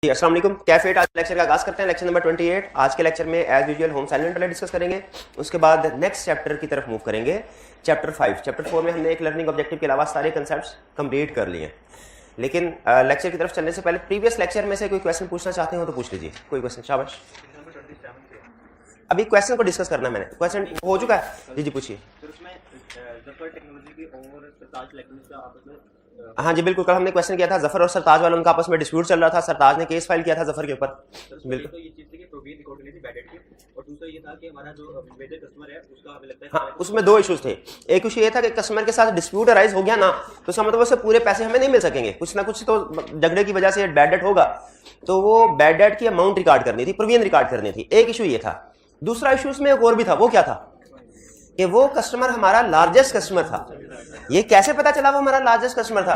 अस्सलाम वालेकुम। कैफेट आज लेक्चर का आगाज करते हैं। Lecture number 28। आज के लेक्चर में एज यूजुअल होम साइलेंट वाला डिस्कस करेंगे। उसके बाद नेक्स्ट चैप्टर की तरफ मूव करेंगे। चैप्टर 5 चैप्टर 4 में हमने एक लर्निंग ऑब्जेक्टिव के अलावा सारे कंसेप्ट्स कंप्लीट कर लिए हैं। लेकिन लेक्चर की तरफ चलने से पहले प्रीवियस लेक्चर में से कोई क्वेश्चन पूछना चाहते हो तो पूछ लीजिए। कोई क्वेश्चन? शाबाश। अभी क्वेश्चन को डिस्कस करना है मैंने। क्वेश्चन हो चुका है? जी जी पूछिए। हाँ जी बिल्कुल। कल हमने क्वेश्चन किया था जफर और सरताज वालों का आपस में डिस्प्यूट चल रहा था। सरताज ने केस फाइल किया था जफर के ऊपर। बिल्कुल। तो ये चीज थी कि प्रोवीन रिकॉर्ड करनी थी बैडेड की, और दूसरा ये था कि हमारा जो मेजर कस्टमर है उसका हमें लगता है हाँ उसमें दो इश्यूज थे। एक इशू ये था कि कस्टमर के साथ डिस्प्यूट अराइज हो गया ना तो इसका मतलब उससे पूरे पैसे हमें नहीं मिल सकेंगे, कुछ ना कुछ तो झगड़े की वजह से बैड डेट होगा। तो वो बैड डेट की अमाउंट रिकॉर्ड करनी थी, प्रोवीन रिकॉर्ड करनी थी। एक इशू ये था। दूसरा इशू उसमें एक और भी था। वो क्या था कि वो कस्टमर हमारा लार्जेस्ट कस्टमर था। ये कैसे पता चला वो हमारा लार्जेस्ट कस्टमर था?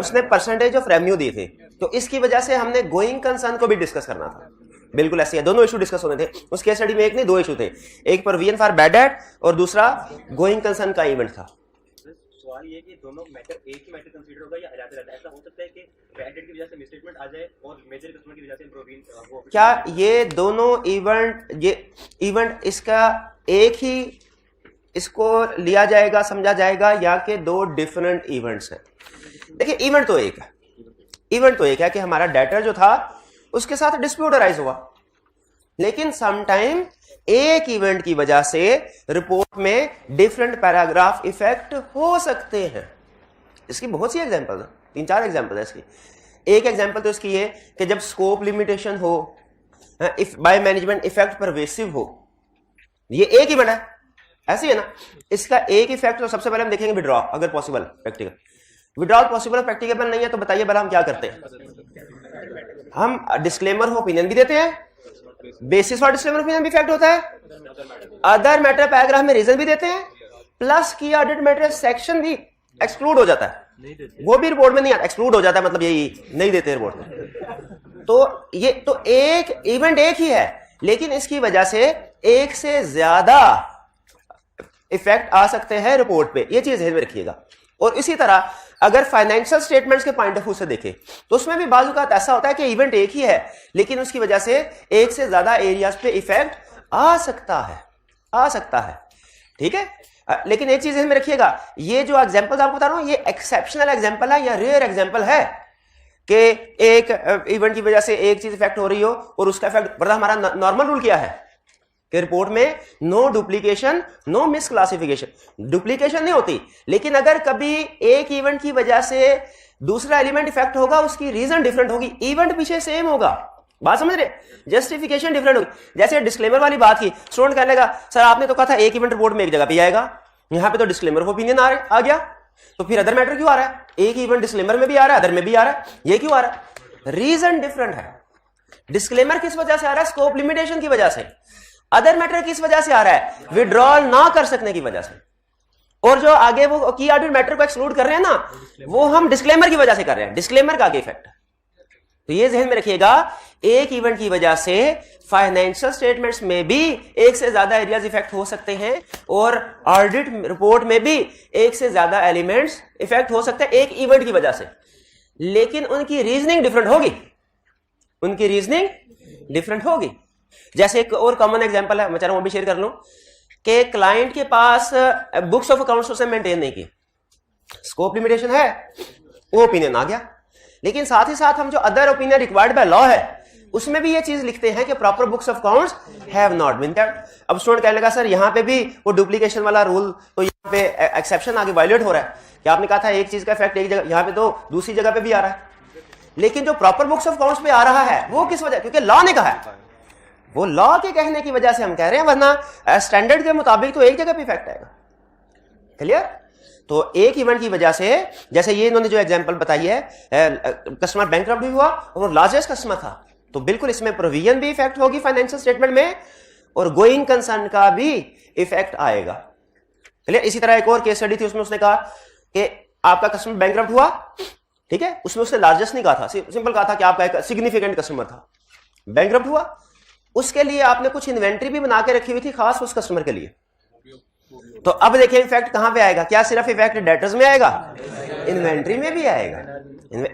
उसने परसेंटेज ऑफ रेवेन्यू दी थी। तो इसकी वजह से हमने गोइंग कंसर्न को भी डिस्कस करना था। बिल्कुल ऐसे है, दोनों इशू डिस्कस होने थे। उस केस स्टडी में एक नहीं दो इशू थे, एक प्रोविजन फॉर बैड डेट और दूसरा गोइंग कंसर्न का इवेंट था। सवाल ये कि दोनों मैटर एक ही मैटर कंसीडर होगा या अलग-अलग? ऐसा हो सकता है कि बैड डेट की वजह से मिसस्टेटमेंट आ जाए और मेजर कस्टमर की वजह से प्रोविजन हो? क्या ये दोनों इवेंट इसका एक ही इसको लिया जाएगा, समझा जाएगा, या कि दो डिफरेंट इवेंट्स हैं? देखिए इवेंट तो एक है। इवेंट तो एक है कि हमारा डेटर जो था उसके साथ डिस्प्यूट अराइज हुआ, लेकिन समटाइम एक इवेंट की वजह से रिपोर्ट में डिफरेंट पैराग्राफ इफेक्ट हो सकते हैं। इसकी बहुत सी एग्जांपल है, 3-4 एग्जांपल है इसकी। एक एग्जांपल तो इसकी है कि जब स्कोप लिमिटेशन हो, बाय मैनेजमेंट इफेक्ट परवेसिव हो, ये एक इवेंट है। ऐसे है ना। इसका एक इफेक्ट तो सबसे पहले हम देखेंगे विड्रॉ, अगर possible practical. Withdrawal possible practicable नहीं है तो बताइए भला हम क्या करते हैं? हम डिस्क्लेमर ऑफ ओपिनियन भी देते हैं, बेसिस फॉर डिस्क्लेमर ओपिनियन भी इफेक्ट होता है, अदर मैटर पैराग्राफ में रीजन भी देते हैं, प्लस की ऑडिट मैटर सेक्शन भी एक्सक्लूड हो जाता है, वो भी रिपोर्ट में नहीं आता, एक्सक्लूड हो जाता है, मतलब यही नहीं देते रिपोर्ट में। तो ये तो एक इवेंट एक ही है, लेकिन इसकी वजह से एक से ज्यादा इफेक्ट आ सकते हैं रिपोर्ट पे। ये चीज ध्यान में रखिएगा। और इसी तरह अगर फाइनेंशियल स्टेटमेंट्स के पॉइंट ऑफ व्यू से देखें तो उसमें भी बाजू का ऐसा होता है कि इवेंट एक ही है, लेकिन उसकी वजह से एक से ज्यादा एरियाज पे इफेक्ट आ सकता है। ठीक है, लेकिन एक चीज ध्यान में रखिएगा, ये जो एग्जांपल्स आपको बता रहा हूं ये एक्सेप्शनल एग्जांपल है या रेयर एग्जांपल है कि एक इवेंट की वजह से एक चीज इफेक्ट हो रही हो और उसका इफेक्ट। वरना हमारा नॉर्मल रूल क्या है कि रिपोर्ट में नो डुप्लीकेशन नो मिसक्लासिफिकेशन। डुप्लीकेशन नहीं होती, लेकिन अगर कभी एक इवेंट की वजह से दूसरा एलिमेंट इफेक्ट होगा, उसकी रीजन डिफरेंट होगी, इवेंट पीछे सेम होगा। बात समझ रहे? जस्टिफिकेशन डिफरेंट होगी। जैसे डिस्क्लेमर वाली बात की, स्टूडेंट कहने लगा सर आपने तो कहा था एक इवेंट रिपोर्ट में एक जगह पे आएगा, यहां पे तो डिस्क्लेमर ऑफ ओपिनियन आ गया, तो फिर अदर मैटर क्यों आ रहा है? एक इवेंट डिस्क्लेमर में भी आ रहा है, अदर में भी आ रहा है, ये क्यों आ रहा है? रीजन डिफरेंट है। डिस्क्लेमर किस वजह से आ रहा है? स्कोप लिमिटेशन की वजह से। अदर मैटर किस वजह से आ रहा है? विड्रॉल ना कर सकने की वजह से। और जो आगे वो की ऑडिट मैटर को एक्सक्लूड कर रहे हैं ना, वो हम डिस्क्लेमर की वजह से कर रहे हैं, डिस्क्लेमर का आगे इफेक्ट। तो ये ध्यान में रखिएगा, एक इवेंट की वजह से फाइनेंशियल स्टेटमेंट्स में भी एक से ज्यादा एरियाज इफेक्ट हो सकते हैं और ऑडिट रिपोर्ट में भी एक से ज्यादा एलिमेंट्स इफेक्ट हो सकते हैं एक इवेंट की वजह से, लेकिन उनकी रीजनिंग डिफरेंट होगी। जैसे एक और कॉमन एग्जांपल है, मैं चाह रहा हूं वो भी शेयर कर लूं कि क्लाइंट के पास बुक्स ऑफ अकाउंट्स उसने मेंटेन नहीं की, स्कोप लिमिटेशन है, वो ओपिनियन आ गया, लेकिन साथ ही साथ हम जो other opinion required by law है उसमें भी ये चीज लिखते हैं कि proper books of accounts have not been kept. अब स्टूडेंट कहने लगा सर यहां पे भी वो डुप्लीकेशन वाला रूल, तो यहां पे एक्सेप्शन आगे वायलेट हो रहा है कि आपने कहा था एक चीज का इफेक्ट एक जगह, यहां पे तो दूसरी जगह पे भी आ रहा है, लेकिन जो प्रॉपर बुक्स ऑफ अकाउंट्स पे आ रहा है वो किस वजह? क्योंकि लॉ ने कहा है, वो लॉ के कहने की वजह से हम कह रहे हैं, वरना स्टैंडर्ड के मुताबिक तो एक जगह पे इफेक्ट आएगा। क्लियर? तो एक इवेंट की वजह से, जैसे ये इन्होंने जो एग्जांपल बताई है, कस्टमर बैंकरप्ट भी हुआ और वो लार्जेस्ट कस्टमर था, तो बिल्कुल इसमें प्रोविजन भी इफेक्ट होगी फाइनेंशियल स्टेटमेंट में और गोइंग कंसर्न का भी इफेक्ट आएगा। क्लियर? इसी तरह एक और केस स्टडी थी, उसमें उसने कहा कि आपका कस्टमर बैंकरप्ट हुआ, ठीक है, उसमें उसने लार्जेस्ट नहीं कहा था, सिंपल कहा था कि आपका एक सिग्निफिकेंट कस्टमर था, बैंकरप्ट हुआ, उसके लिए आपने कुछ इन्वेंट्री भी बना के रखी हुई थी खास उस कस्टमर के लिए। तो अब देखिए इफेक्ट कहां पे आएगा? क्या सिर्फ इफेक्ट डेटर्स में आएगा? इन्वेंट्री में भी आएगा,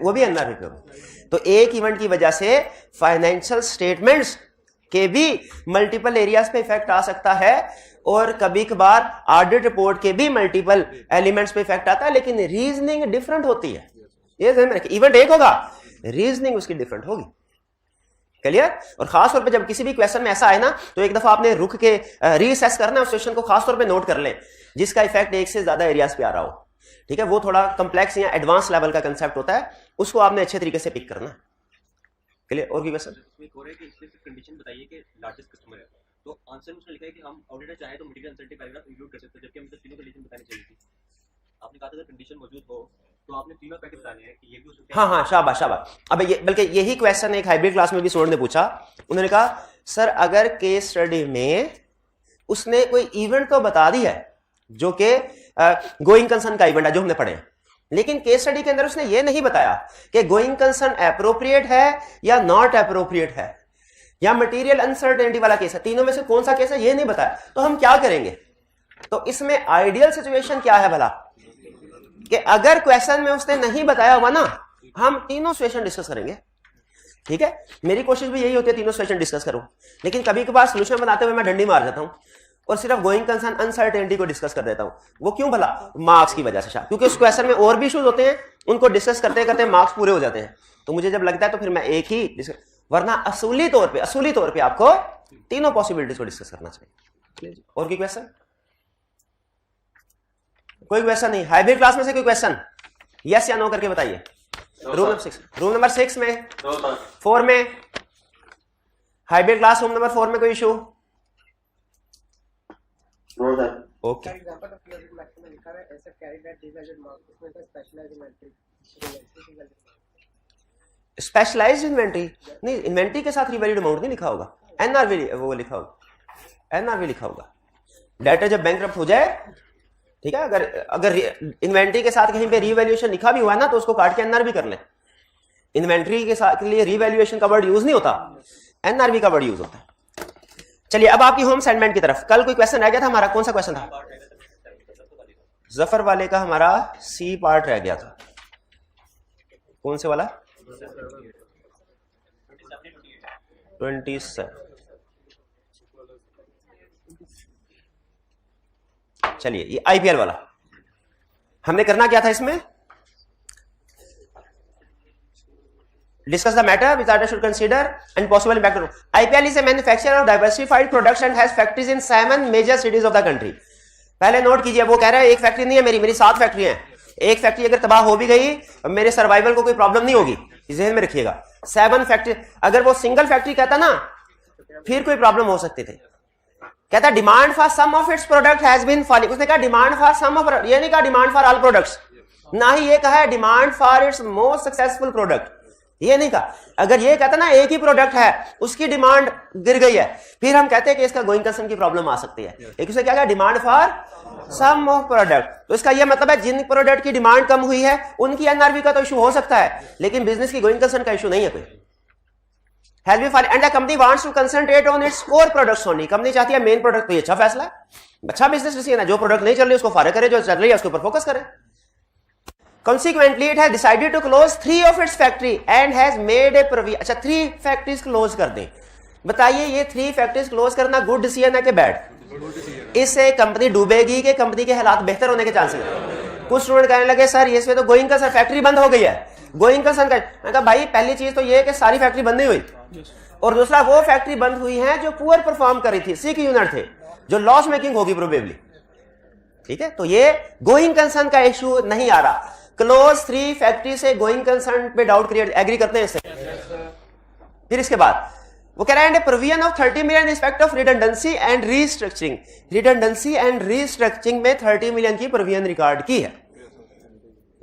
वो भी अंदर। तो एक इवेंट की वजह से फाइनेंशियल स्टेटमेंट्स के भी मल्टीपल एरियाज पे इफेक्ट आ सकता है, और कभी कभार ऑडिट रिपोर्ट के भी मल्टीपल एलिमेंट्स पे इफेक्ट आता है, लेकिन रीजनिंग डिफरेंट होती है। ये ध्यान में रखिए, इवेंट एक होगा, रीजनिंग उसकी डिफरेंट होगी। क्लियर? और खास तौर पे जब किसी भी क्वेश्चन में ऐसा आए ना, तो एक दफा आपने रुक के रीअसेस करना है, उस क्वेश्चन को खास तौर पे नोट कर लें जिसका इफेक्ट एक से ज्यादा एरियाज पे आ रहा हो। ठीक है, वो थोड़ा कम्प्लेक्स या एडवांस लेवल का कंसेप्ट होता है, उसको आपने अच्छे तरीके से पिक करना है। क्लियर? और भी क्वेश्चन कंडीशन बताइए कि लार्जेस्ट कस्टमर है, तो आंसर में उसने लिखा है कि हम ऑडिटर चाहे तो मटेरियल अनसर्टेनिटी पैराग्राफ इंक्लूड कर सकते हैं, जबकि हमको तीनों कंडीशन बतानी चाहिए थी। आपने कहा था अगर कंडीशन मौजूद हो तो आपने तीनों पैकेज बताने हैं कि ये भी उसको। हाँ, शाबाश शाबाश। अब ये बल्कि यही क्वेश्चन एक हाइब्रिड क्लास में भी स्टूडेंट ने पूछा। उन्होंने कहा सर अगर केस स्टडी में उसने कोई इवेंट तो बता दी है जो कि गोइंग कंसर्न का इवेंट है जो हमने पढ़े, लेकिन केस स्टडी के अंदर उसने ये नहीं बताया कि गोइंग कंसर्न एप्रोप्रिएट है या नॉट एप्रोप्रिएट है, या मटेरियल अनसर्टेनिटी वाला केस है, तीनों में से कौन सा केस है ये नहीं बताया, तो हम क्या करेंगे? तो इसमें आइडियल सिचुएशन क्या है भला, कि अगर क्वेश्चन में उसने नहीं बताया हुआ ना, हम तीनों सिचुएशन डिस्कस करेंगे। ठीक है, मेरी कोशिश भी यही होती है तीनों सिचुएशन डिस्कस करूं, लेकिन कभी कभार सॉल्यूशन बनाते हुए मैं डंडी मार जाता हूं और सिर्फ गोइंग कंसर्न अनसर्टेनिटी को डिस्कस कर देता हूं। वो क्यों भला? मार्क्स की वजह से, क्योंकि उस क्वेश्चन में और भी इश्यूज होते हैं, उनको डिस्कस करते करते मार्क्स पूरे हो जाते हैं। तो मुझे जब लगता है तो फिर मैं एक ही, वरना असूली तौर पे आपको तीनों पॉसिबिलिटीज को डिस्कस करना चाहिए। और की क्वेश्चन? कोई क्वेश्चन नहीं? हाइब्रिड क्लास में से कोई क्वेश्चन यस या नो करके बताइए। रूम नंबर 6 में, 4 में, हाइब्रिड क्लास रूम नंबर 4 में कोई इशू? ओके, स्पेशलाइज्ड इन्वेंट्री नहीं, इन्वेंट्री के साथ रिवैल्यूड अमाउंट नहीं लिखा होगा, एनआरवी वो लिखा होगा, एनआरवी लिखा होगा। डेटर जब बैंकरप्ट हो जाए, ठीक है, अगर इन्वेंट्री के साथ कहीं पे रीवैल्यूएशन लिखा भी हुआ है ना, तो उसको काट के एनआरवी कर ले। इन्वेंट्री के साथ के लिए रीवैल्यूएशन का वर्ड यूज नहीं होता, एनआरवी का वर्ड यूज होता है। चलिए अब आपकी होम असाइनमेंट की तरफ। कल कोई क्वेश्चन रह गया था हमारा, कौन सा क्वेश्चन था? जफर वाले का हमारा सी पार्ट रह गया था। कौन से वाला? 27। चलिए ये आईपीएल वाला हमने करना क्या था इसमें? Discuss the matter which auditor should consider and possible impact on. IPL is a manufacturer of diversified products and has factories in 7 major cities of the country. पहले नोट कीजिए, वो कह रहा है एक फैक्ट्री नहीं है मेरी 7 फैक्ट्री हैं। एक फैक्ट्री अगर तबाह हो भी गई मेरे सर्वाइवल को कोई प्रॉब्लम नहीं होगी, ज़हन में रखिएगा। 7 फैक्ट्री, अगर वो सिंगल फैक्ट्री कहता ना फिर कोई प्रॉब्लम हो सकती थी। कहता demand for some of its product has been falling, उसने कहा डिमांड फॉर सम ऑफ, ये नहीं कहा डिमांड फॉर ऑल प्रोडक्ट्स, ना ही ये कहा है demand for its most successful product, ये नहीं कहा। अगर ये कहता ना एक ही प्रोडक्ट है उसकी डिमांड गिर गई है, फिर हम कहते हैं कि इसका गोइंग कंसर्न की प्रॉब्लम आ सकती है। एक उसने क्या कहा demand for some of product, तो इसका यह मतलब है जिन प्रोडक्ट की डिमांड कम हुई है उनकी एनआरवी का तो इशू हो सकता है, लेकिन बिजनेस की गोइंग कंसर्न का इशू नहीं है कोई। Has been filed and the company wants to concentrate on its core products only. Company चाहती है मेन प्रोडक्ट, तो ये अच्छा फैसला है, अच्छा बिजनेस डिसीजन है। जो प्रोडक्ट नहीं चल रही उसको फारिग करे, जो चल रही है उसके ऊपर फोकस करे। Consequently, it has decided to close 3 of its factory and has made a provision. अच्छा 3 फैक्ट्रीज क्लोज कर दें, बताइए ये 3 फैक्ट्रीज क्लोज करना गुड डिसीजन है कि बैड? इससे कंपनी डूबेगी कि कंपनी के हालात बेहतर होने के चांसेस हैं। कुछ स्टूडेंट कहने लगे सर इसमें तो गोइंग कंसर्न, फैक्ट्री बंद हो गई है, गोइंग कंसर्न का। मैं कहा भाई पहली चीज तो ये है कि सारी फैक्ट्री बंद नहीं हुई, और दूसरा वो फैक्ट्री बंद हुई है जो पुअर परफॉर्म कर रही थी, सिक यूनिट थे, जो लॉस मेकिंग होगी प्रोबेबली। ठीक है, तो ये गोइंग कंसर्न का इशू नहीं आ रहा। क्लोज 3 फैक्ट्री से गोइंग कंसर्न पे डाउट क्रिएट, एग्री करते हैं इससे? फिर इसके बाद वो कह रहे हैं provision of 30 million respect of redundancy and restructuring. Redundancy and restructuring में 30 मिलियन की प्रोविजन रिकॉर्ड की है।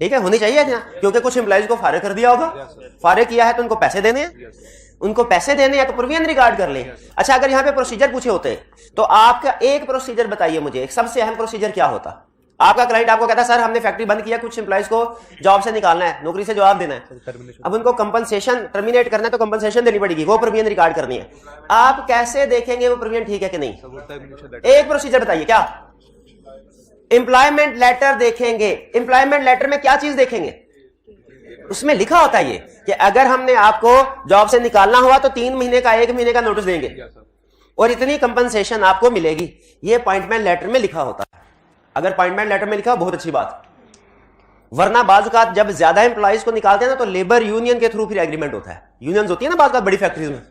ठीक है, होनी चाहिए ना, क्योंकि कुछ एम्प्लॉइज को फारिग कर दिया होगा, फारिग किया है तो उनको पैसे देने हैं, उनको पैसे देने हैं तो प्रोविजन रिकॉर्ड कर लें। अच्छा अगर यहाँ पे प्रोसीजर पूछे होते तो आपका एक प्रोसीजर बताइए मुझे, एक सबसे अहम प्रोसीजर क्या होता? आपका क्लाइंट आपको कहता है सर हमने फैक्ट्री बंद किया, कुछ एम्प्लॉइज को जॉब से निकालना है, नौकरी से जवाब देना है, अब उनको कंपनसेशन टर्मिनेट करना है तो कंपनसेशन देनी पड़ेगी, वो प्रोविजन रिकॉर्ड करनी है। आप कैसे देखेंगे वो प्रोविजन ठीक है कि नहीं? एक प्रोसीजर बताइए क्या? एम्प्लॉयमेंट लेटर देखेंगे। एम्प्लॉयमेंट लेटर में क्या चीज देखेंगे? उसमें लिखा होता है ये कि अगर हमने आपको जॉब से निकालना हुआ तो 3 महीने का 1 महीने का नोटिस देंगे और इतनी कंपनसेशन आपको मिलेगी। ये अपॉइंटमेंट लेटर में लिखा होता है। अगर अपॉइंटमेंट लेटर में लिखा हो बहुत अच्छी बात, वरना बाज़ जब ज्यादा एम्प्लॉइज को निकालते हैं ना तो लेबर यूनियन के थ्रू फिर एग्रीमेंट होता है। यूनियंस होती है ना बाज़ बड़ी फैक्ट्रीज में,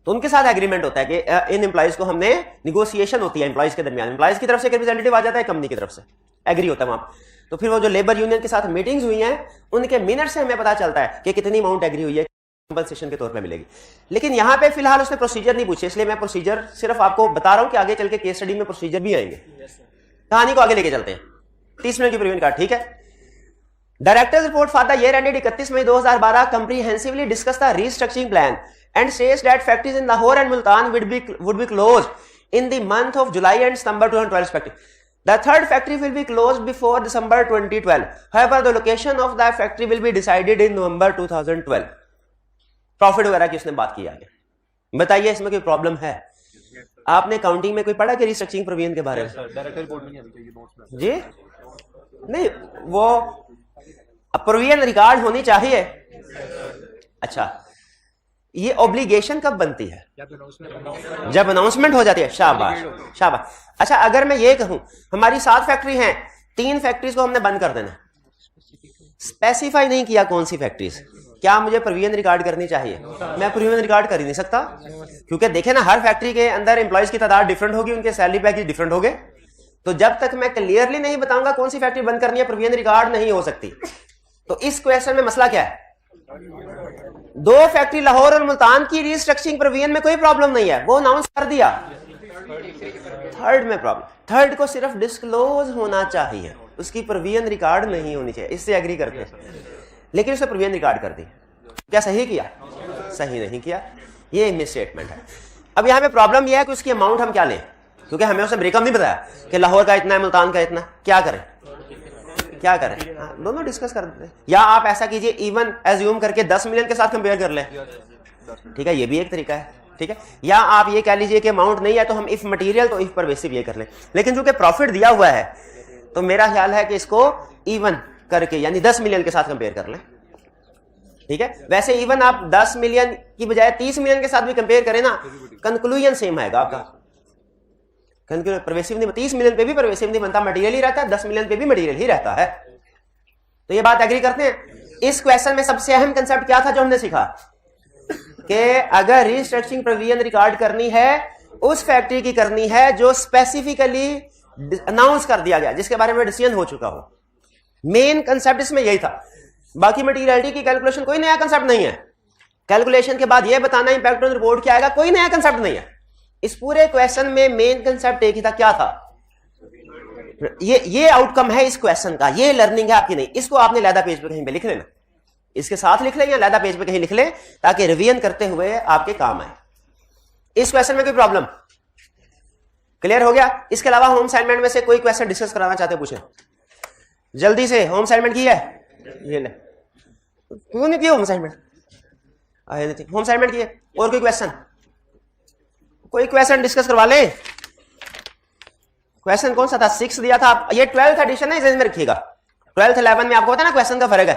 तो उनके साथ एग्रीमेंट होता है कि इन एम्प्लॉइज को हमने निगोशिएशन होती है एम्प्लॉइज के दरमियान, एम्प्लॉइज की तरफ से एक रिप्रेजेंटेटिव आ जाता है, कंपनी की तरफ से एग्री होता है वहां। तो फिर वो जो लेबर यूनियन के साथ मीटिंग्स हुई हैं उनके मिनट से हमें पता चलता है कि कितनी अमाउंट एग्री हुई है, कंपनसेशन के तौर पे मिलेगी। लेकिन यहां पे फिलहाल उसने प्रोसीजर नहीं पूछे, इसलिए मैं प्रोसीजर सिर्फ आपको बता रहा हूं कि आगे चल के केस स्टडी में प्रोसीजर भी आएंगे। कहानी को आगे लेके चलते हैं। 30 मिनट की प्रीव्यू कार्ड, ठीक है। Directors report for the year ended 31 May 2012 comprehensively discussed the restructuring plan and says that factories in Lahore and Multan would be closed in the month of July and September 2012 respectively. The third factory will be closed before December 2012. However, the location of the factory will be decided in November 2012. Profit वगैरह की उसने बात की आगे। बताइए इसमें कोई problem है? आपने काउंटिंग में कोई पढ़ा कि रिस्ट्रक्चरिंग प्रोविजन के बारे में? जी नहीं, वो प्रोविजन रिकॉर्ड होनी चाहिए। अच्छा, ये ऑब्लिगेशन कब बनती है? जब अनाउंसमेंट हो जाती है। शाबाश शाबाश। अच्छा, अगर मैं ये कहूं हमारी 7 फैक्ट्री हैं, 3 फैक्ट्रीज को हमने बंद कर देना, स्पेसिफाई नहीं किया कौन सी फैक्ट्रीज, क्या मुझे प्रोविजन रिकॉर्ड करनी चाहिए? मैं प्रोविजन रिकॉर्ड कर ही नहीं सकता, क्योंकि देखे ना हर फैक्ट्री के अंदर एम्प्लॉइज की तादाद डिफरेंट होगी, उनके सैलरी पैकेज डिफरेंट होंगे। तो जब तक मैं क्लियरली नहीं बताऊंगा कौन सी फैक्ट्री बंद करनी है, प्रोविजन रिकॉर्ड नहीं हो सकती। तो इस क्वेश्चन में मसला क्या है? 2 फैक्ट्री लाहौर और मुल्तान की रिस्ट्रक्चरिंग प्रोविजन में कोई प्रॉब्लम नहीं है, वो अनाउंस कर दिया। थर्ड में प्रॉब्लम, थर्ड को सिर्फ डिस्क्लोज होना चाहिए, उसकी प्रोविजन रिकॉर्ड नहीं होनी चाहिए। इससे एग्री करते हैं, लेकिन उसने प्रोविजन रिकॉर्ड कर दी। क्या सही किया? सही नहीं किया, ये मिस स्टेटमेंट है। अब यहाँ पे प्रॉब्लम यह है कि उसकी अमाउंट हम क्या लें, क्योंकि हमें उसने ब्रेकअप नहीं बताया कि लाहौर का इतना है, मुल्तान का इतना। क्या करें? क्या करें? दोनों डिस्कस कर देते हैं। या आप ऐसा कीजिए, इवन एज्यूम करके 10 मिलियन के साथ कंपेयर कर लें, ठीक है, ये भी एक तरीका है, ठीक है। या आप ये कह लीजिए कि अमाउंट नहीं है तो हम इफ मटेरियल तो इफ पर बेसिस ये कर लें। लेकिन चूंकि प्रॉफिट दिया हुआ है तो मेरा ख्याल है कि इसको इवन करके यानी 10 मिलियन के साथ कंपेयर कर लें, ठीक है। वैसे इवन आप 10 मिलियन की बजाय 30 मिलियन के साथ भी कंपेयर करें ना, कंक्लूजन सेम आएगा आपका। परवेसिव नहीं, 30 मिलियन पे भी परवेसिव नहीं बनता, मटेरियल ही रहता है, 10 मिलियन पे भी मटेरियल ही रहता है। तो ये बात एग्री करते हैं। इस क्वेश्चन में सबसे अहम कंसेप्ट क्या था जो हमने सीखा, कि अगर रिस्ट्रक्चरिंग प्रोविजन रिकॉर्ड करनी है, उस फैक्ट्री की करनी है जो स्पेसिफिकली अनाउंस कर दिया गया, जिसके बारे में डिसीजन हो चुका हो। मेन कंसेप्ट इसमें यही था। बाकी मटेरियलिटी की कैलकुलेशन कोई नया कंसेप्ट नहीं है। कैलकुलेशन के बाद यह बताना इंपैक्ट ऑन रिपोर्ट क्या आएगा, कोई नया कंसेप्ट नहीं है। इस पूरे क्वेश्चन में मेन कंसेप्ट एक ही था, क्या था? ये आउटकम है इस क्वेश्चन का, ये लर्निंग है आपकी नहीं। इसको आपने लैदा पेज पे कहीं पे लिख लेना, इसके साथ लिख लें या लैदा पेज पे कहीं लिख लें, ताकि रिवीजन करते हुए आपके काम आए। इस क्वेश्चन में कोई प्रॉब्लम क्लियर हो गया? इसके अलावा होम असाइनमेंट में से कोई क्वेश्चन डिस्कस कराना चाहते पूछे जल्दी से। होम असाइनमेंट की है? ये ले, क्यों नहीं किया होम असाइनमेंट? होम असाइनमेंट की है। और कोई क्वेश्चन? कोई क्वेश्चन डिस्कस करवा ले। क्वेश्चन कौन सा था? 6 दिया था। ये 12th एडिशन है, इसे में रखिएगा। 12th 11 में आपको पता है ना क्वेश्चन का फर्क है।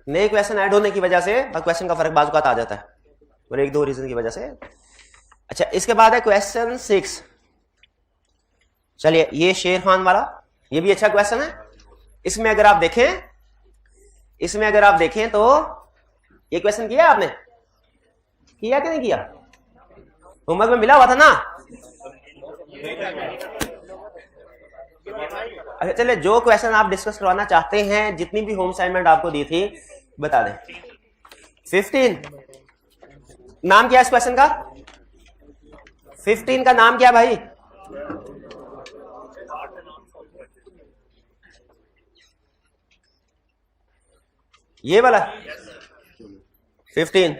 नए क्वेश्चन ऐड होने की वजह से क्वेश्चन का फर्क बाजुकात आ जाता है, और 1-2 रीजन की वजह से। अच्छा, इसके बाद है क्वेश्चन 6। चलिए, ये शेर खान वाला, ये भी अच्छा क्वेश्चन है। इसमें अगर आप देखें तो ये क्वेश्चन किया आपने, किया कि नहीं किया? होमवर्क में मिला हुआ था ना। अच्छा चलिए, जो क्वेश्चन आप डिस्कस करवाना चाहते हैं, जितनी भी होम असाइनमेंट आपको दी थी बता दें। 15 नाम क्या है इस क्वेश्चन का? 15 का नाम क्या भाई? ये वाला 15।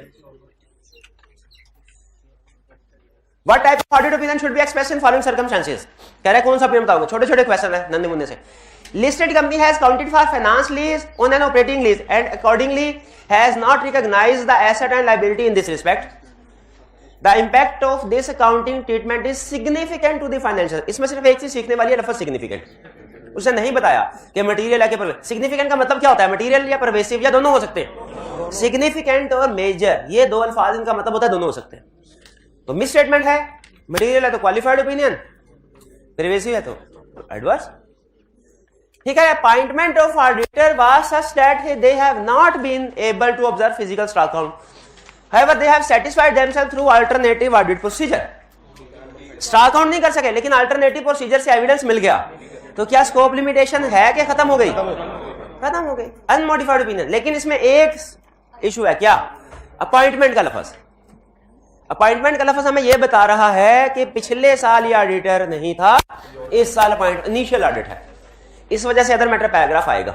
What type of audit opinion should be expressed in following circumstances? कह रहे कौन सा opinion बताओगे? छोटे छोटे क्वेश्चन है नन्हे मुन्ने से। Listed company has counted for finance lease on an operating lease and accordingly has not recognized the asset and liability in this respect. The impact of this accounting treatment is significant to the financial. इसमें सिर्फ एक चीज सीखने वाली है, लफ्ज significant। उसने नहीं बताया कि मटेरियल है कि सिग्निफिकेंट का मतलब क्या होता है, मटेरियल या परवेसिव या दोनों हो सकते हैं। सिग्निफिकेंट और मेजर ये दो अल्फाज इनका मतलब होता है दोनों हो सकते हैं। तो मिस स्टेटमेंट है, मटेरियल है तो क्वालिफाइड ओपिनियन, परवेसिव है तो एडवर्स। ठीक है, appointment of auditor was such that they have not been able to observe physical stock count, however they have satisfied themselves through alternative audit procedure. Stock count नहीं कर सके लेकिन alternative procedure से evidence मिल गया, तो क्या स्कोप लिमिटेशन है कि खत्म हो गई? खत्म हो गई, अनमोडिफाइड ओपिनियन। लेकिन इसमें एक इशू है, क्या? अपॉइंटमेंट का लफ्ज। अपॉइंटमेंट का लफ्ज हमें यह बता रहा है कि पिछले साल ये ऑडिटर नहीं था, इस साल अपॉइंट इनिशियल ऑडिट है, इस वजह से अदर मैटर पैराग्राफ आएगा।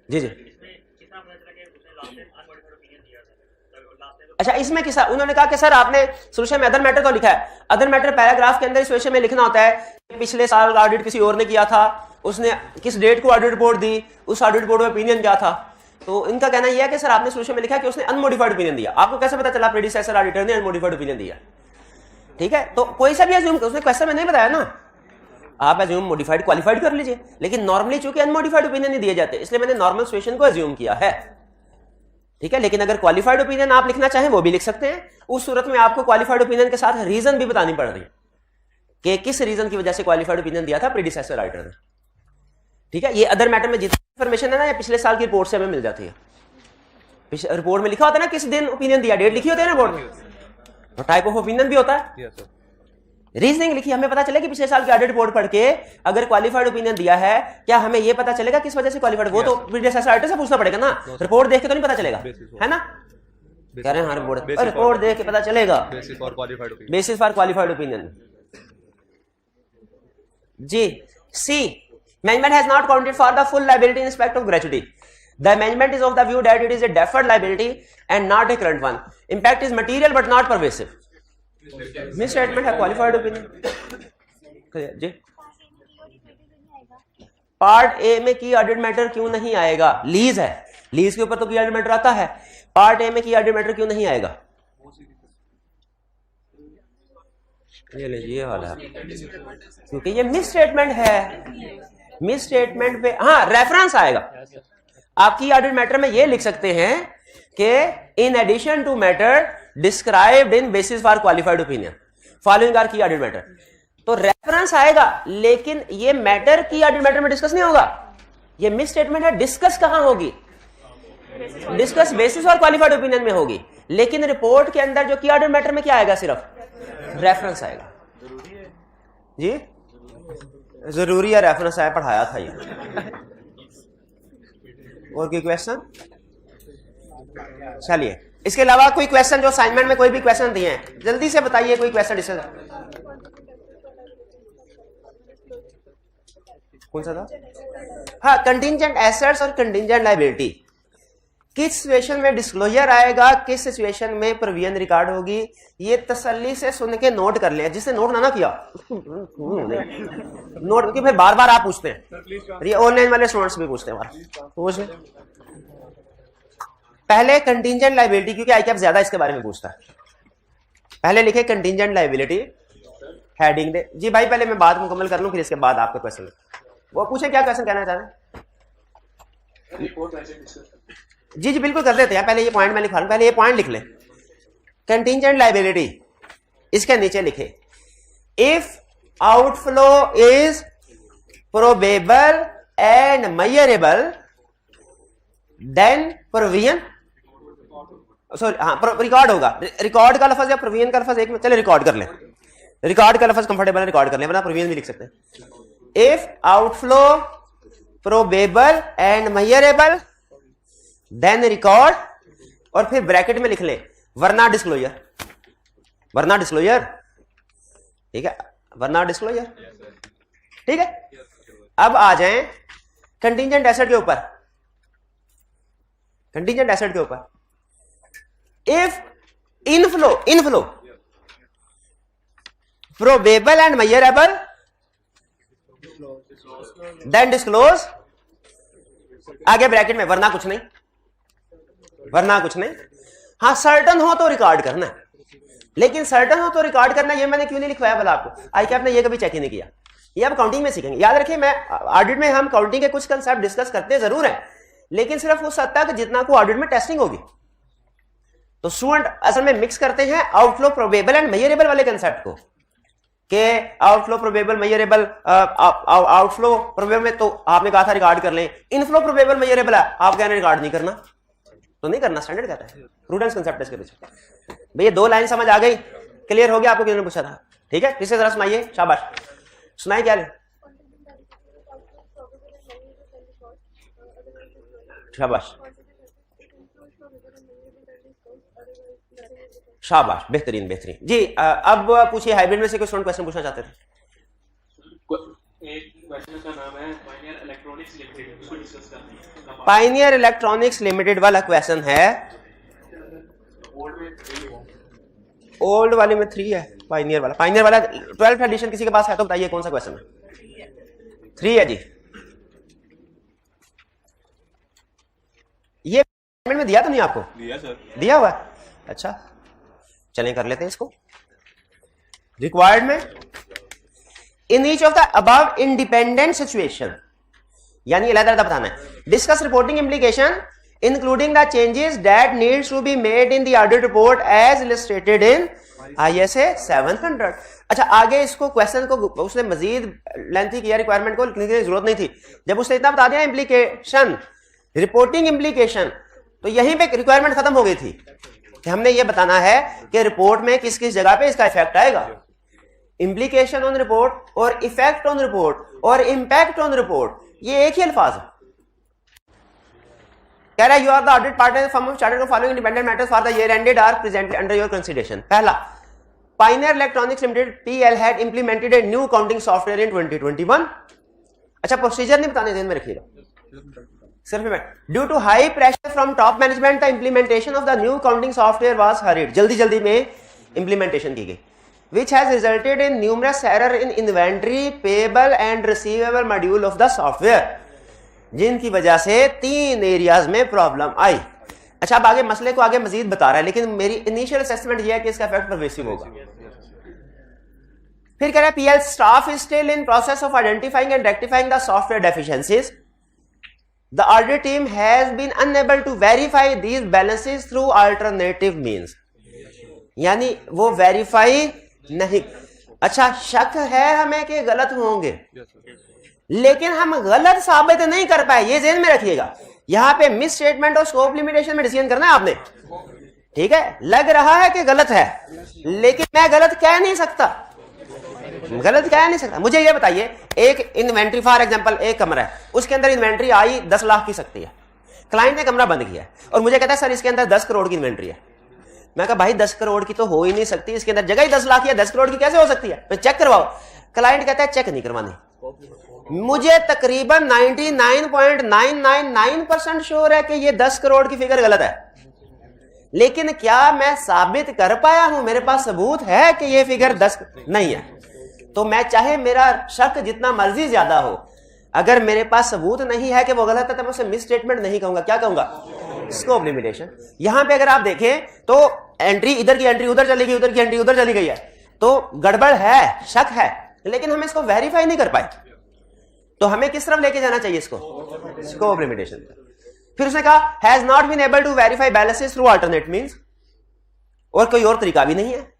जी जी, अच्छा इसमें किसा उन्होंने कहा कि सर आपने सोल्यूशन में अदर मैटर तो लिखा है, अदर मैटर पैराग्राफ के अंदर इस विषय में लिखना होता है पिछले साल का ऑडिट किसी और ने किया था, उसने किस डेट को ऑडिट रिपोर्ट दी, उस ऑडिट रिपोर्ट में ओपिनियन क्या था। तो इनका कहना यह है कि सर आपने सोल्यूशन में लिखा कि उसने अनमोडिफाइड ओपिनियन दिया, आपको कैसे पता चला प्रेडिसेसर ऑडिटर ने अनमोडिफाइड ओपिनियन दिया? ठीक है, तो कोई सा भी अज्यूम, उसने क्वेश्चन में नहीं बताया ना, आप अज्यूम मॉडिफाइड क्वालिफाइड कर लीजिए, लेकिन नॉर्मली चूंकि अनमोडिफाइड ओपिनियन नहीं दिए जाते इसलिए मैंने नॉर्मल सिचुएशन को अज्यूम किया है। ठीक है, लेकिन अगर क्वालिफाइड ओपिनियन आप लिखना चाहें वो भी लिख सकते हैं, उस सूरत में आपको क्वालिफाइड ओपिनियन के साथ रीजन भी बतानी पड़ रही है कि किस रीजन की वजह से क्वालिफाइड ओपिनियन दिया था प्रेडिसेसर ऑडिटर ने। ठीक है, ये अदर मैटर में जितनी इंफॉर्मेशन है ना, ये पिछले साल की रिपोर्ट से हमें मिल जाती है। रिपोर्ट में लिखा होता है ना किस दिन ओपिनियन दिया, डेट लिखी होती है ना रिपोर्ट में, तो टाइप ऑफ ओपिनियन भी होता है, रीजनिंग लिखी, हमें पता चलेगा कि पिछले साल की ऑडिट रिपोर्ट पढ़ के अगर क्वालिफाइड ओपिनियन दिया है, क्या हमें यह पता चलेगा किस वजह से क्वालिफाइड, वो तो प्रीडिसेसर ऑडिटर से पूछना पड़ेगा ना, रिपोर्ट देख के तो नहीं पता चलेगा, है ना? कह रहे हैं हाँ रिपोर्ट देख के पता चलेगा, बेसिस फॉर क्वालिफाइड ओपिनियन। जी, C, management has not counted for the full liability in respect of gratuity, the management is of the view that it is a deferred liability and not a current one, impact is material but not pervasive. Misstatement है qualified opinion. जी, part A में की audit matter क्यों नहीं आएगा? Lease है, lease के ऊपर तो की ऑडिट मैटर आता है, पार्ट ए में की ऑडिट मैटर क्यों नहीं आएगा? ये वाला क्योंकि ये मिस स्टेटमेंट है, मिस स्टेटमेंट पे हाँ रेफरेंस आएगा। आपकी ऑडिट मैटर में ये लिख सकते हैं कि in addition to matter described in basis for qualified opinion following are key audit matter, तो रेफरेंस आएगा, लेकिन ये मैटर की ऑडिट मैटर में डिस्कस नहीं होगा। ये मिस स्टेटमेंट है, डिस्कस कहां होगी? डिस्कस बेसिस और क्वालिफाइड ओपिनियन में होगी, लेकिन रिपोर्ट के अंदर जो की ऑडिट मैटर में क्या आएगा? सिर्फ रेफरेंस आएगा। जी जरूरी है, रेफरेंस आया, पढ़ाया था ये। और कोई क्वेश्चन? चलिए, इसके अलावा कोई क्वेश्चन जो असाइनमेंट में कोई भी क्वेश्चन दिए हैं जल्दी से बताइए, कोई क्वेश्चन इससे कौन सा था? हाँ, कंटिंजेंट एसेट्स और कंटिंजेंट लायबिलिटी किस सिचुएशन में डिस्क्लोजर आएगा, किस सिचुएशन में प्रोविजन रिकॉर्ड होगी, ये तसल्ली से सुन के नोट कर लें। जिसने नोट ना किया नोट, क्योंकि फिर बार बार आप पूछते हैं, ये ऑनलाइन वाले स्टूडेंट्स भी पूछते हैं, पूछ लें। पहले कंटिंजेंट लायबिलिटी, क्योंकि आईकैप ज्यादा इसके बारे में पूछता है, पहले लिखे कंटिंजेंट लायबिलिटी, हेडिंग दे। जी भाई पहले मैं बात मुकम्मल कर लूं, फिर इसके बाद आपका क्वेश्चन वो पूछे, क्या क्वेश्चन कहना चाह रहे हैं? जी जी बिल्कुल कर देते हैं, पहले ये पॉइंट मैं लिखा लूं, पहले ये पॉइंट लिख ले। कंटिंजेंट लायबिलिटी, इसके नीचे लिखे if outflow is probable and measurable then provision, sorry हाँ रिकॉर्ड होगा। रिकॉर्ड का लफ्ज या प्रोविजन का लफ्ज एक में, चले रिकॉर्ड कर ले, रिकॉर्ड का लफ्ज कंफर्टेबल है, रिकॉर्ड कर ले, वरना प्रोविजन भी लिख सकते हैं। If outflow probable and measurable then record, और फिर ब्रैकेट में लिख ले वरना डिस्क्लोजर, वरना डिस्क्लोजर, ठीक है, वरना डिस्क्लोजर, ठीक है। अब आ जाएं कंटिंजेंट एसेट के ऊपर, कंटिंजेंट एसेट के ऊपर if inflow probable and measurable then disclose, आगे ब्रैकेट में वरना कुछ नहीं, वरना कुछ नहीं। हाँ सर्टन हो तो रिकॉर्ड करना है, लेकिन सर्टन हो तो रिकॉर्ड करना ये मैंने क्यों नहीं लिखवाया भला आपको? आईकैप ने ये कभी चेक ही नहीं किया। ये आप काउंटिंग में सीखेंगे। याद रखिए, मैं ऑडिट में हम काउंटिंग के कुछ कंसेप्ट डिस्कस करते जरूर हैं, लेकिन सिर्फ उस हद तक जितना को ऑडिट में टेस्टिंग होगी। तो स्टूडेंट असल में मिक्स करते हैं आउटफ्लो प्रोबेबल एंड मेजरेबल वाले कंसेप्ट को, के outflow probable measurable, outflow probable में तो आपने कहा था रिकॉर्ड कर लें, इनफ्लो प्रोबेबल मेजरेबल है, आप कह रहे हैं रिकॉर्ड नहीं करना, तो नहीं करना, स्टैंडर्ड कहता है, प्रूडेंस कंसेप्ट इसके पीछे। भैया 2 लाइन समझ आ गई, क्लियर हो गया आपको, किसी ने पूछा था, ठीक है, किसी तरह सुनाइए, शाबाश, सुनाइए क्या है, शाबाश शाबाश, बेहतरीन बेहतरीन जी। अब पूछिए, हाइब्रिड में से कोई स्टूडेंट क्वेश्चन पूछना चाहते थे? एक क्वेश्चन का नाम है पायनियर इलेक्ट्रॉनिक्स लिमिटेड, उसको डिस्कस करना है। पायनियर इलेक्ट्रॉनिक्स लिमिटेड वाला क्वेश्चन है, ओल्ड वाले में 3 है, पायनियर वाला 12th एडिशन किसी के पास है तो बताइए कौन सा क्वेश्चन है? 3 है जी। ये में दिया तो नहीं आपको? दिया सर, दिया हुआ है, अच्छा चलें कर लेते हैं इसको। रिक्वायर्ड में in each of the above independent situation, यानी अलग-अलग बताना है, discuss reporting implication including the changes that needs to be made in the audit report as illustrated in ISA 700। अच्छा, आगे इसको क्वेश्चन को उसने मजीद लेंथी किया, रिक्वायरमेंट को लिखने की जरूरत नहीं थी, जब उसने इतना बता दिया इम्प्लीकेशन, रिपोर्टिंग इम्प्लीकेशन, तो यहीं पे रिक्वायरमेंट खत्म हो गई थी कि हमने ये बताना है कि रिपोर्ट में किस किस जगह पे इसका इफेक्ट आएगा। इम्प्लीकेशन ऑन रिपोर्ट और इफेक्ट ऑन रिपोर्ट और इंपैक्ट ऑन रिपोर्ट, ये एक ही अल्फाज है। कह रहा है you are the audit partner from started following independent matters for the year ended are presently under your consideration. पहला, Pioneer Electronics Limited PL had implemented a new counting software in 2021। अच्छा, प्रोसीजर नहीं बताने, ध्यान में रखिएगा सिर्फ में, due to high pressure from top management the implementation of the new counting software was hurried, जल्दी में इंप्लीमेंटेशन की गई, which has resulted in numerous error in inventory, payable and receivable module of the software, जिनकी वजह से 3 areas में problem आई। अच्छा, अब आगे मसले को आगे मजीद बता रहा है, लेकिन मेरी इनिशियल असेसमेंट यह है कि इसका इफेक्ट परवेसिव होगा। फिर कह रहा है PL staff is still in process of identifying and rectifying the software deficiencies. The audit team has been unable to verify these balances through alternative means, यानी वो वेरीफाई नहीं। अच्छा, शक है हमें कि गलत होंगे, लेकिन हम गलत साबित नहीं कर पाए, ये ज़हन में रखिएगा। यहां पे मिस स्टेटमेंट और स्कोप लिमिटेशन में डिसीजन करना है आपने, ठीक है? लग रहा है कि गलत है, लेकिन मैं गलत कह नहीं सकता, मुझे ये बताइए, एक इन्वेंट्री फॉर एग्जांपल, एक कमरा है, उसके अंदर इन्वेंट्री आई 10 लाख की सकती है, क्लाइंट ने कमरा बंद किया है और मुझे कहता है सर इसके अंदर 10 करोड़ की इन्वेंट्री है। मैं कहा भाई 10 करोड़ की तो हो ही नहीं सकती, इसके अंदर जगह ही 10 लाख की है, 10 करोड़ की कैसे हो सकती है, तो चेक करवाओ। क्लाइंट कहता है चेक नहीं करवानी, मुझे तकरीबन 99.999% श्योर है कि ये 10 करोड़ की फिगर गलत है, लेकिन क्या मैं साबित कर पाया हूं, मेरे पास सबूत है कि ये फिगर 10 नहीं है, तो मैं चाहे मेरा शक जितना मर्जी ज्यादा हो, अगर मेरे पास सबूत नहीं है कि वो गलत है तो मैं उसे मिस स्टेटमेंट नहीं कहूंगा, क्या कहूंगा? Scope limitation. यहां पे अगर आप देखें तो एंट्री इधर की एंट्री उधर चली गई, उधर की एंट्री उधर चली गई है, तो गड़बड़ है, शक है, लेकिन हम इसको वेरीफाई नहीं कर पाए, तो हमें किस तरफ लेके जाना चाहिए इसको? Scope limitation. फिर उसने कहा has not been able to verify balances through alternate means, और कोई और तरीका भी नहीं है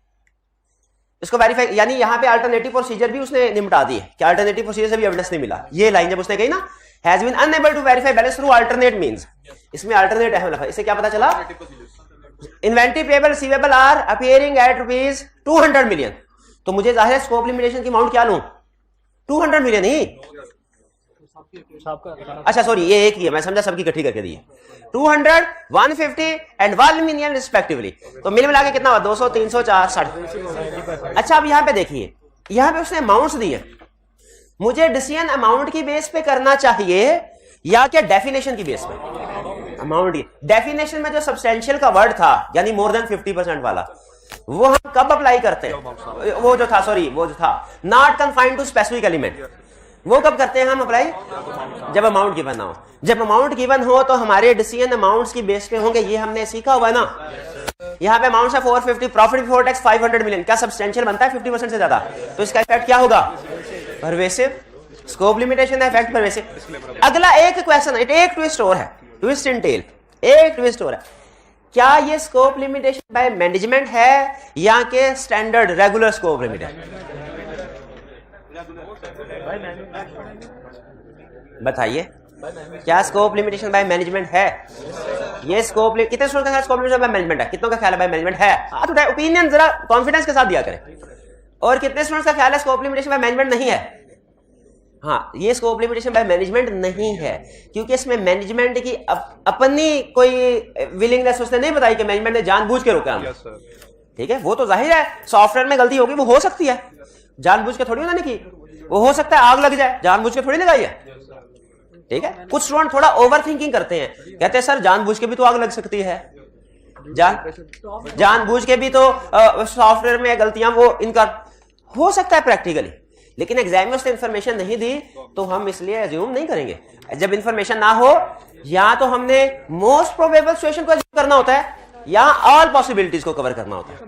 इसको वेरीफाई, यानी यहां पे अल्टरनेटिव प्रोसीजर भी उसने निपटा दी है कि अल्टरनेटिव प्रोसीजर से भी एविडेंस नहीं मिला। ये लाइन जब उसने कही ना has been unable to verify balance through alternate means, इसमें अल्टरनेट अहम लगा, इससे क्या पता चला? Inventory payable receivable are appearing at ₹200 million, तो मुझे जाहिर है स्कोप लिमिटेशन की अमाउंट क्या लूं? 200 मिलियन ही, अच्छा सॉरी ये एक ही है, मैं समझा सबकी इकट्ठी करके दी है, 200, 150 एंड 1 मिलियन रिस्पेक्टिवली, तो मिल मिला के कितना हुआ? 200, 300, 460। अच्छा, अब यहां पे देखिए, यहां पे उसने अमाउंट्स दिए, मुझे डिसीजन अमाउंट की बेस पे करना चाहिए या क्या डेफिनेशन की बेस पे? अमाउंट की डेफिनेशन में जो सब्सटेंशियल का वर्ड था, यानी मोर देन 50% वाला, वो हम कब अप्लाई करते हैं? वो जो था not confined to specific element, वो कब करते हैं हम अप्लाई? जब अमाउंट गिवन हो। जब अमाउंट गिवन हो तो हमारे डिसीजन अमाउंट्स की बेस पे होंगे, ये हमने सीखा हुआ है ना। यहाँ पे अमाउंट है 450, प्रॉफिट बिफोर टैक्स 500 मिलियन, क्या सब्सटेंशियल बनता है 50% से ज्यादा, तो इसका इफेक्ट क्या होगा? परवेसिव, स्कोप लिमिटेशन है, इफेक्ट परवेसिव। अगला एक क्वेश्चन, एक ट्विस्ट और है, ट्विस्ट इन टेल, एक ट्विस्ट और है। क्या ये स्कोप लिमिटेशन बाय मैनेजमेंट है या के स्टैंडर्ड रेगुलर स्कोप लिमिटेशन? बताइए, क्या स्कोप लिमिटेशन बाय मैनेजमेंट है? ये स्कोप कितने स्टूडेंट का स्कोप लिमिटेशन बाय मैनेजमेंट है? कितनों का ख्याल है बाय मैनेजमेंट है? हाथ उठाए, ओपिनियन जरा कॉन्फिडेंस के साथ दिया करें। और कितने स्टूडेंट्स का ख्याल है स्कोप लिमिटेशन बाय मैनेजमेंट नहीं है? हाँ, ये स्कोप लिमिटेशन बाय मैनेजमेंट नहीं है, क्योंकि इसमें मैनेजमेंट की अपनी कोई विलिंगनेस उसने नहीं बताई कि मैनेजमेंट ने जानबूझ के रोका हमें। ठीक है, वो तो जाहिर है सॉफ्टवेयर में गलती होगी, वो हो सकती है, जानबूझ के थोड़ी उन्होंने की। वो हो सकता है आग लग जाए, जानबूझ के थोड़ी लगाई है। ठीक है, कुछ स्टूडेंट थोड़ा ओवर थिंकिंग करते हैं, कहते हैं सर जानबूझ के भी तो आग लग सकती है, जानबूझ के भी तो सॉफ्टवेयर में गलतियां वो इनका हो सकता है प्रैक्टिकली, लेकिन एग्जाम में उसने इंफॉर्मेशन नहीं दी तो हम इसलिए एज्यूम नहीं करेंगे। जब इंफॉर्मेशन ना हो, या तो हमने मोस्ट प्रोबेबल सिचुएशन को एज्यूम करना होता है या ऑल पॉसिबिलिटीज को कवर करना होता है।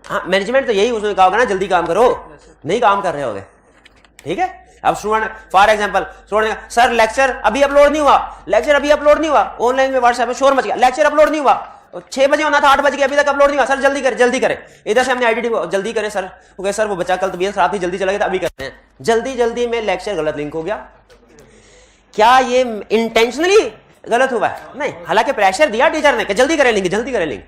हाँ, मैनेजमेंट तो यही उसने कहा होगा ना, जल्दी काम करो, नहीं काम कर रहे होगे। ठीक है, अब student for example student, sir lecture अभी अपलोड नहीं हुआ, लेक्चर अभी अपलोड नहीं हुआ, ऑनलाइन में व्हाट्सएप में शोर मच गया, लेक्चर अपलोड नहीं हुआ, 6 बजे होना था 8 बजे अभी तक अपलोड नहीं हुआ, सर जल्दी करें जल्दी करें। इधर से हमने आईडी जल्दी करें सर, ओके सर वो बच्चा कल तबीयत खराब थी जल्दी चला गया था, अभी करते हैं। जल्दी जल्दी में लेक्चर गलत लिंक हो गया। क्या ये इंटेंशनली गलत हुआ है? नहीं, हालांकि प्रेशर दिया टीचर ने कि जल्दी करें लिंक, जल्दी करें लिंक।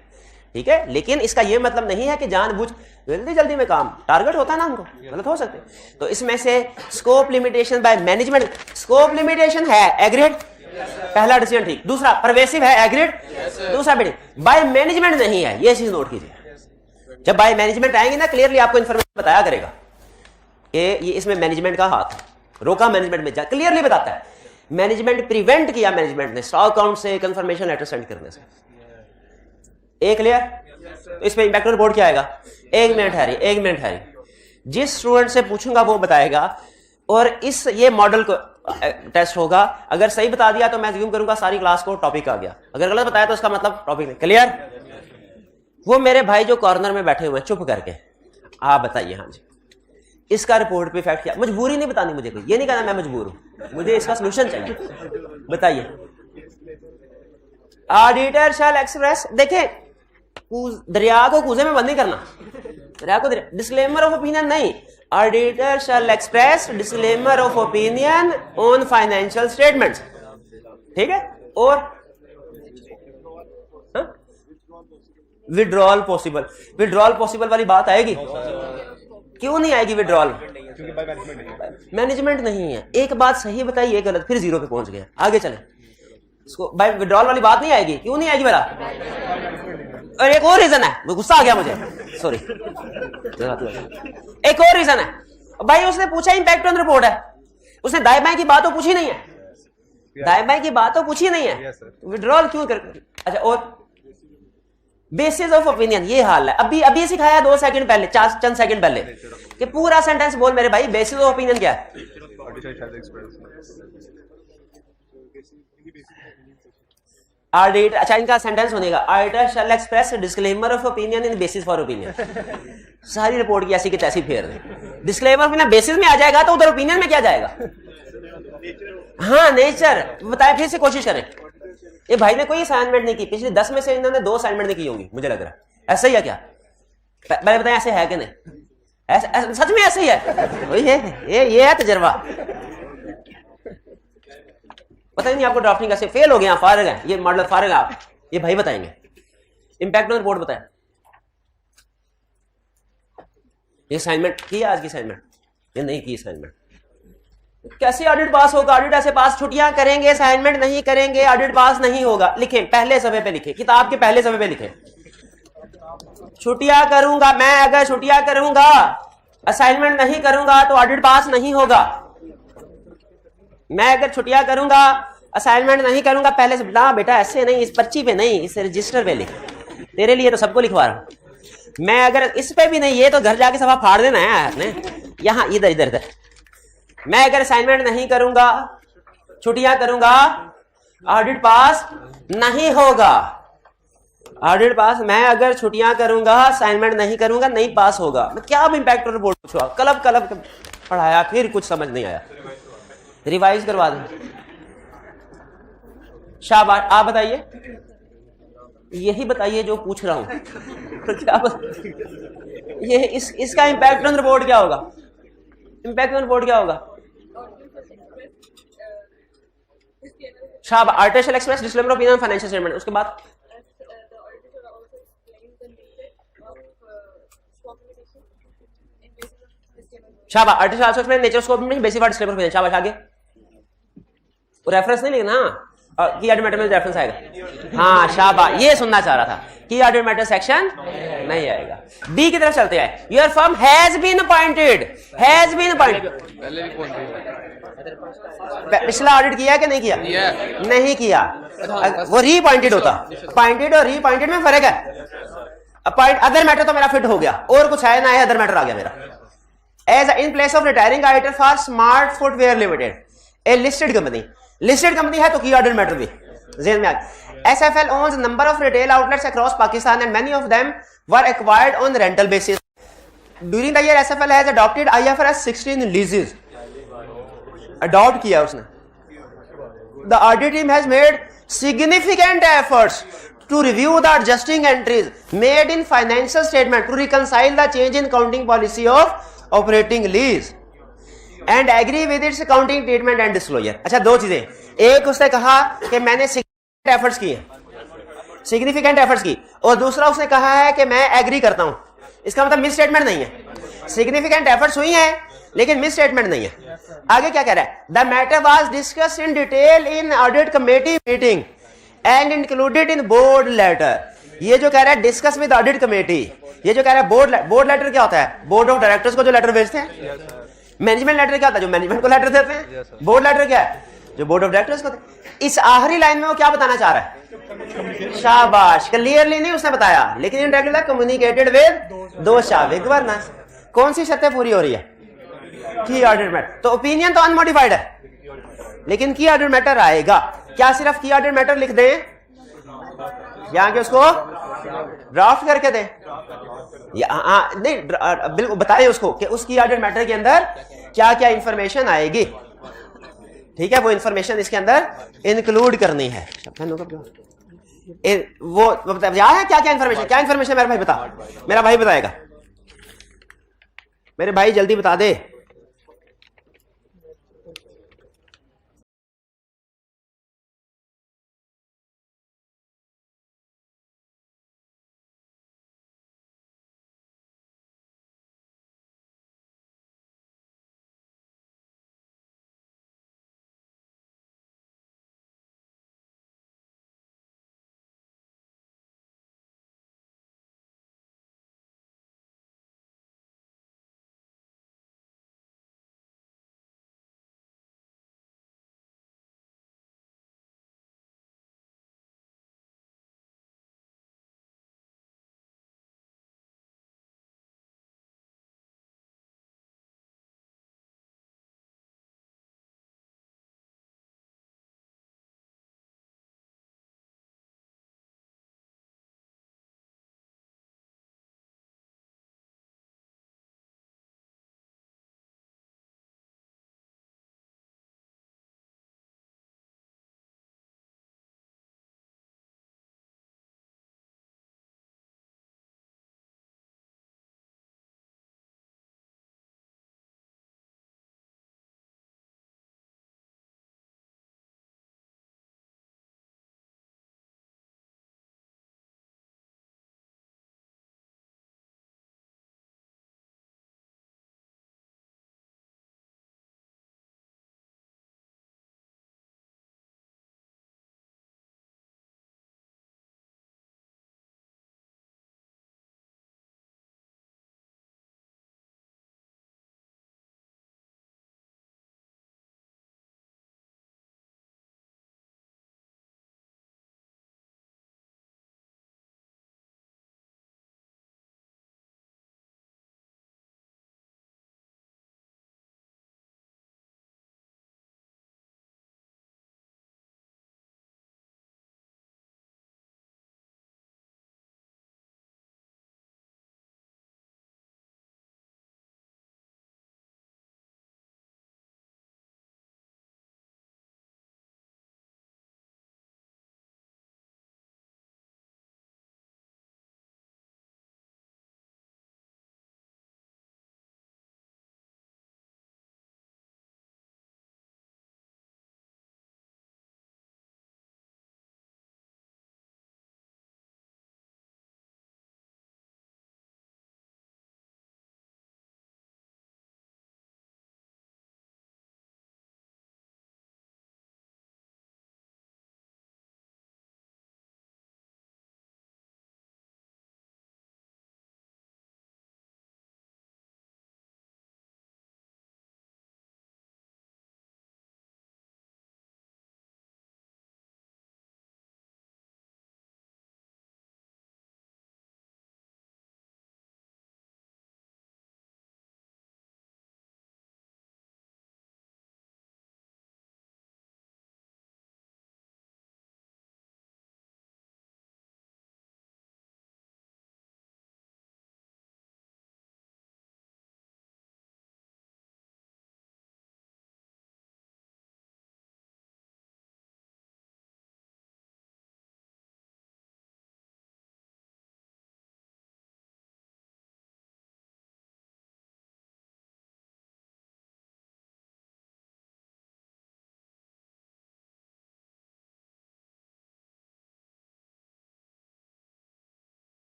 ठीक है, लेकिन इसका यह मतलब नहीं है कि जानबूझ जल्दी जल्दी में काम, टारगेट होता है ना हमको, गलत हो सकते हैं। तो इसमें से scope limitation by management, scope limitation है एग्रीड, पहला डिसीजन ठीक। दूसरा परवेसिव है एग्रीड, दूसरा बेटी बाय मैनेजमेंट नहीं है, ये चीज नोट कीजिए। जब बाय मैनेजमेंट आएंगे ना, क्लियरली आपको इंफॉर्मेशन बताया करेगा कि ये इसमें मैनेजमेंट का हाथ है, रोका मैनेजमेंट में, क्लियरली बताता है। मैनेजमेंट प्रिवेंट किया मैनेजमेंट ने स्टॉक अकाउंट से कंफर्मेशन लेटर सेंड करने से। एक क्लियर? तो इस पे इंपैक्ट रिपोर्ट क्या आएगा? 1 मिनट है, 1 मिनट है। जिस स्टूडेंट से पूछूंगा वो बताएगा, और इस ये मॉडल को टेस्ट होगा। अगर सही बता दिया तो मैं अज्यूम करूंगा सारी क्लास को टॉपिक आ गया, अगर गलत बताया तो उसका मतलब टॉपिक नहीं। क्लियर? वो मेरे भाई जो कॉर्नर में बैठे हुए चुप करके, आप बताइए। हाँ जी, इसका रिपोर्ट पे इफेक्ट क्या? मजबूरी नहीं बतानी मुझे, कोई ये नहीं कहना मैं मजबूर हूं, मुझे इसका सोल्यूशन चाहिए। बताइए। ऑडिटर शैल एक्सप्रेस, देखे दरिया को कूजे में बंद नहीं करना, दरिया को डिस्क्लेमर ऑफ ओपिनियन नहीं, auditor shall express disclaimer of opinion on financial statements. ठीक है, और विड्रॉल पॉसिबल, विड्रॉल पॉसिबल वाली बात आएगी? क्यों नहीं आएगी विड्रॉल? मैनेजमेंट नहीं है। एक बात सही बताई, एक गलत, फिर 0 पे पहुंच गया। आगे चले, बाय विड्रॉल वाली बात नहीं आएगी। क्यों नहीं आएगी मेरा? और एक और रीजन है, वो गुस्सा आ गया मुझे, सॉरी। एक और रीजन है भाई, उसने पूछा इंपैक्ट ऑन रिपोर्ट है, उसने दाएं बाएं की बात तो पूछी नहीं है, दाएं बाएं की बात तो पूछी नहीं है, विड्रॉल क्यों कर? अच्छा, और बेसिस ऑफ ओपिनियन, ये हाल है। अभी अभी सिखाया 2 सेकंड पहले, चंद सेकंड पहले, कि पूरा सेंटेंस बोल मेरे भाई। बेसिस ऑफ ओपिनियन क्या है? ऑडिटर, अच्छा इनका सेंटेंस बनेगा, auditor shall express disclaimer of opinion in basis for opinion. सारी रिपोर्ट की ऐसी की तैसी फेर दे। डिस्क्लेमर ओपिनियन बेसिस में आ जाएगा तो उधर ओपिनियन में क्या जाएगा? हाँ, नेचर। बताए, फिर से कोशिश करें। ये भाई ने कोई असाइनमेंट नहीं की, पिछले 10 में से इन्होंने 2 असाइनमेंट नहीं की होंगी, मुझे लग रहा है। ऐसा ही है क्या? पहले बताएं, ऐसे है कि नहीं? ऐसा सच में ऐसे ही है? ये है तजर्बा। पता ही नहीं आपको ड्राफ्टिंग कैसे फेल हो गया, फारग है ये मॉडल, फारग है आप। ये भाई बताएंगे। इंपैक्ट ऑन रिपोर्ट बताएं। ये असाइनमेंट की, आज की असाइनमेंट ये नहीं की असाइनमेंट। कैसे ऑडिट पास होगा? ऑडिट ऐसे पास, छुट्टियां करेंगे, असाइनमेंट नहीं करेंगे, ऑडिट पास नहीं होगा। लिखें, पहले सफे पे लिखें, किताब के पहले सफे पे लिखें, छुट्टियां करूंगा मैं, अगर छुट्टियां करूंगा, असाइनमेंट नहीं करूंगा तो ऑडिट पास नहीं होगा। मैं अगर छुट्टियां करूंगा, असाइनमेंट नहीं करूंगा, पहले से ना बेटा ऐसे नहीं, इस पर्ची पे नहीं, इस रजिस्टर पे लिख। तेरे लिए तो सबको लिखवा रहा हूं मैं। अगर इस पे भी नहीं, ये तो घर जाके सफा फाड़ देना है आपने, यहां इधर इधर इधर। मैं अगर असाइनमेंट नहीं करूंगा, छुट्टियां करूंगा, ऑडिट पास नहीं होगा। ऑडिट पास, मैं अगर छुट्टियां करूंगा, असाइनमेंट नहीं करूंगा, नहीं पास होगा। मैं क्या इम्पैक्ट रिपोर्ट पूछूंगा, कलब पढ़ाया, फिर कुछ समझ नहीं आया, रिवाइज करवा दें। शाबाश, आप बताइए, यही बताइए जो पूछ रहा हूं। क्या ये इसका इम्पैक्ट ऑन रिपोर्ट क्या होगा? इम्पैक्ट ऑन रिपोर्ट क्या होगा? शाबाश, artificial express disclaimer of financial statement. उसके बाद शाबाश, आर्टिफिशियल एक्सप्रेस नेचर स्कोप में बेसिक फॉर डिस्क्लेमर। शाबाश, आगे रेफरेंस नहीं लिखना, की ऑडिट मैटर में रेफरेंस आएगा। हाँ शाबाश, ये सुनना चाह रहा था, की ऑडिट मैटर सेक्शन नहीं आएगा। बी की तरफ चलते हैं। Your firm has been appointed, has been appointed. पिछला ऑडिट किया कि नहीं किया? नहीं किया, वो रीअपॉइंटेड होता। अपॉइंटेड और रीअपॉइंटेड में फर्क है। अपॉइंट अदर मैटर तो मेरा फिट हो गया, और कुछ है ना है, अदर मैटर आ गया मेरा। As in place of retiring auditor for smart footwear limited, a listed company. Listed company है तो की ऑडिट मैटर भी ज़हन में आ गया। SFL owns number of retail outlets across Pakistan and many of them were acquired on rental basis. During the year SFL has adopted IFRS 16 leases. Adopt किया उसने। The audit team has made significant efforts to review the adjusting entries made in financial statement to reconcile the change in accounting policy of operating lease and agree with its accounting treatment and disclosure. अच्छा, दो चीजें, एक उसने कहा कि मैंने significant efforts किए, significant efforts की, और दूसरा उसने कहा है कि मैं एग्री करता हूं। इसका मतलब मिस स्टेटमेंट नहीं है, सिग्निफिकेंट एफर्ट्स हुई हैं लेकिन मिस स्टेटमेंट नहीं है। आगे क्या कह रहा है? The matter was discussed in detail in audit committee meeting and included in board letter. ये जो कह रहा है डिस्कस विद ऑडिट कमेटी, ये जो कह रहा है बोर्ड लेटर क्या होता है? बोर्ड ऑफ डायरेक्टर्स को जो लेटर भेजते हैं। मैनेजमेंट लेटर क्या होता है? जो मैनेजमेंट को लेटर देते हैं। बोर्ड लेटर क्या है? जो बोर्ड ऑफ डायरेक्टर्स को। इस आखिरी लाइन में वो क्या बताना चाह रहा है? शाबाश, क्लियरली नहीं उसने बताया, लेकिन इनडायरेक्टली कम्युनिकेटेड विद दो शाबिक वरनास। कौन सी शर्तें पूरी हो रही है? की ऑडिट मैटर। तो ओपिनियन तो अनमोडिफाइड है, लेकिन की ऑडिट मैटर आएगा। क्या सिर्फ की ऑडिट मैटर लिख दें या कि उसको ड्राफ्ट करके दें? नहीं, बिल्कुल बताएं उसको कि उसकी ऑडिट मैटर के अंदर क्या क्या इंफॉर्मेशन आएगी। ठीक है, वो इंफॉर्मेशन इसके अंदर इंक्लूड करनी है। वो याद है क्या क्या इंफॉर्मेशन? क्या इंफॉर्मेशन मेरा भाई बता, मेरा भाई बताएगा, मेरे भाई जल्दी बता दे।